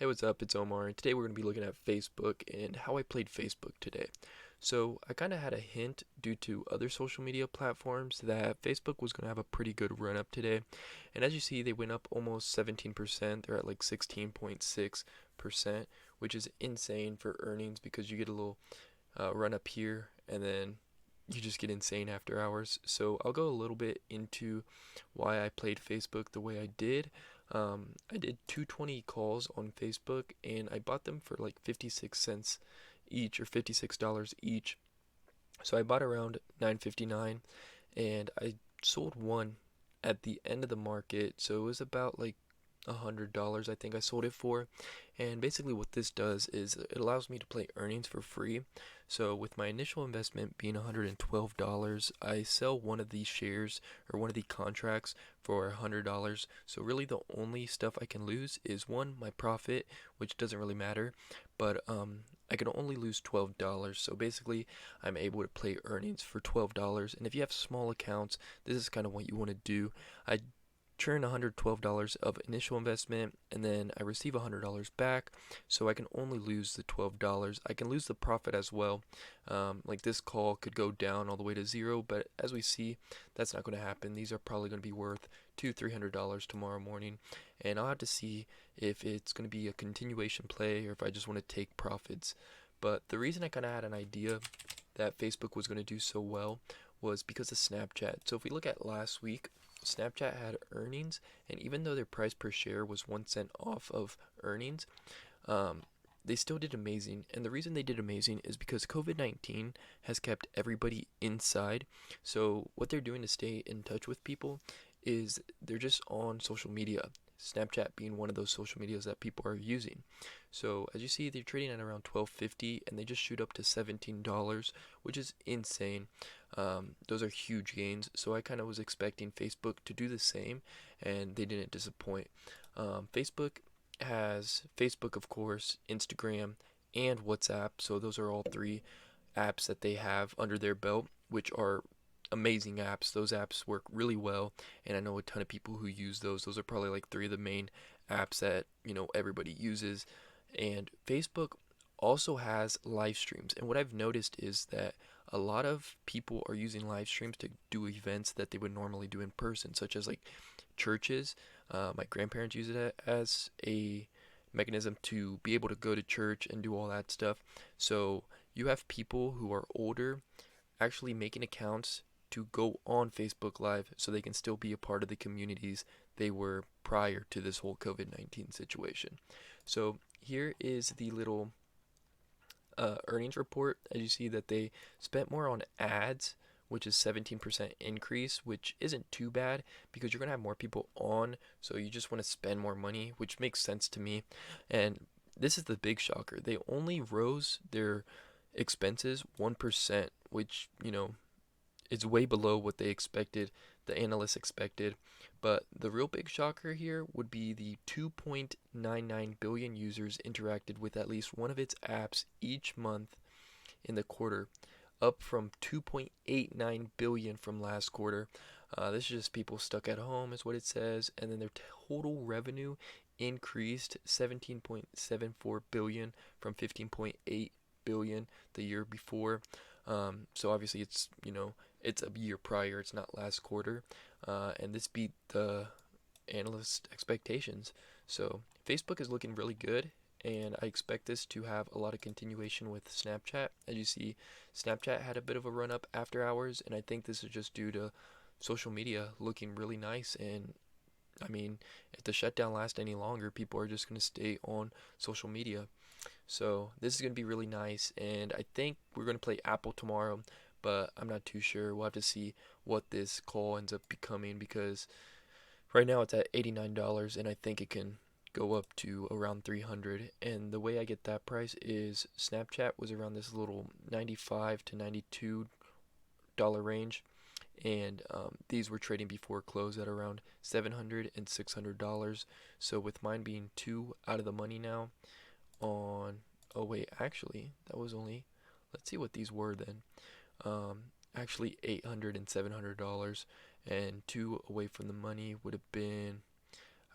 Hey, what's up? It's Omar, and today we're going to be looking at Facebook and how I played Facebook today. So, I kind of had a hint due to other social media platforms that Facebook was going to have a pretty good run up today. And as you see, they went up almost 17%. They're at like 16.6%, which is insane for earnings because you get a little run up here and then you just get insane after hours. So I'll go a little bit into why I played Facebook the way I did. I did 220 calls on Facebook and I bought them for like 56 cents each or $56 each. So I bought around 9.59 and I sold one at the end of the market. So it was about like $100 I think I sold it for. And basically what this does is it allows me to play earnings for free. So with my initial investment being $112, I sell one of these shares or one of the contracts for $100. So really the only stuff I can lose is one, my profit, which doesn't really matter, but I can only lose $12. So basically I'm able to play earnings for $12. And if you have small accounts, this is kind of what you want to do. I churn $112 of initial investment and then I receive $100 back, so I can only lose the $12. I can lose the profit as well. Like this call could go down all the way to zero, but as we see, that's not going to happen. These are probably going to be worth $200-300 tomorrow morning, and I'll have to see if it's going to be a continuation play or if I just want to take profits. But the reason I kind of had an idea that Facebook was going to do so well was because of Snapchat. So if we look at last week, Snapchat had earnings, and even though their price per share was 1 cent off of earnings, um, they still did amazing. And the reason they did amazing is because COVID-19 has kept everybody inside. So what they're doing to stay in touch with people is they're just on social media. Snapchat being one of those social medias that people are using. So as you see, they're trading at around 12.50, and they just shoot up to $17, which is insane. Those are huge gains. So I kind of was expecting Facebook to do the same, and they didn't disappoint. Facebook has Facebook, of course, Instagram, and WhatsApp. So those are all three apps that they have under their belt, which are amazing apps. Those apps work really well, and I know a ton of people who use those. Those are probably like three of the main apps that everybody uses. And Facebook also has live streams. And what I've noticed is that a lot of people are using live streams to do events that they would normally do in person, such as like churches. My grandparents use it as a mechanism to be able to go to church and do all that stuff. So you have people who are older actually making accounts to go on Facebook Live so they can still be a part of the communities they were prior to this whole COVID-19 situation. So here is the little earnings report. As you see that they spent more on ads, which is 17% increase, which isn't too bad because you're going to have more people on, so you just want to spend more money, which makes sense to me. And this is the big shocker. They only rose their expenses 1%, which, is way below what they expected, the analysts expected. But the real big shocker here would be the 2.99 billion users interacted with at least one of its apps each month in the quarter, up from 2.89 billion from last quarter. This is just people stuck at home, is what it says. And then their total revenue increased 17.74 billion from 15.8 billion the year before. So obviously it's a year prior, it's not last quarter, and this beat the analyst expectations. So Facebook is looking really good, and I expect this to have a lot of continuation with Snapchat. As you see, Snapchat had a bit of a run up after hours, and I think this is just due to social media looking really nice. And I mean, if the shutdown lasts any longer, people are just going to stay on social media. So this is going to be really nice, and I think we're going to play Apple tomorrow, but I'm not too sure. We'll have to see what this call ends up becoming because right now it's at $89, and I think it can go up to around 300. And the way I get that price is Snapchat was around this little 95 to $92 range, and these were trading before close at around $700 and $600. So with mine being two out of the money now on, oh wait, actually that was only, let's see what these were then. Actually $800 and $700, and two away from the money would have been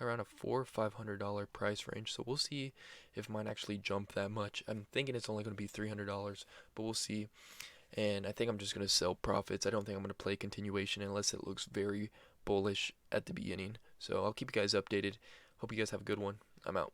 around a $400 or $500 price range. So we'll see if mine actually jump that much. I'm thinking it's only going to be $300, but we'll see. And I think I'm just going to sell profits. I don't think I'm going to play continuation unless it looks very bullish at the beginning. So I'll keep you guys updated. Hope you guys have a good one. I'm out.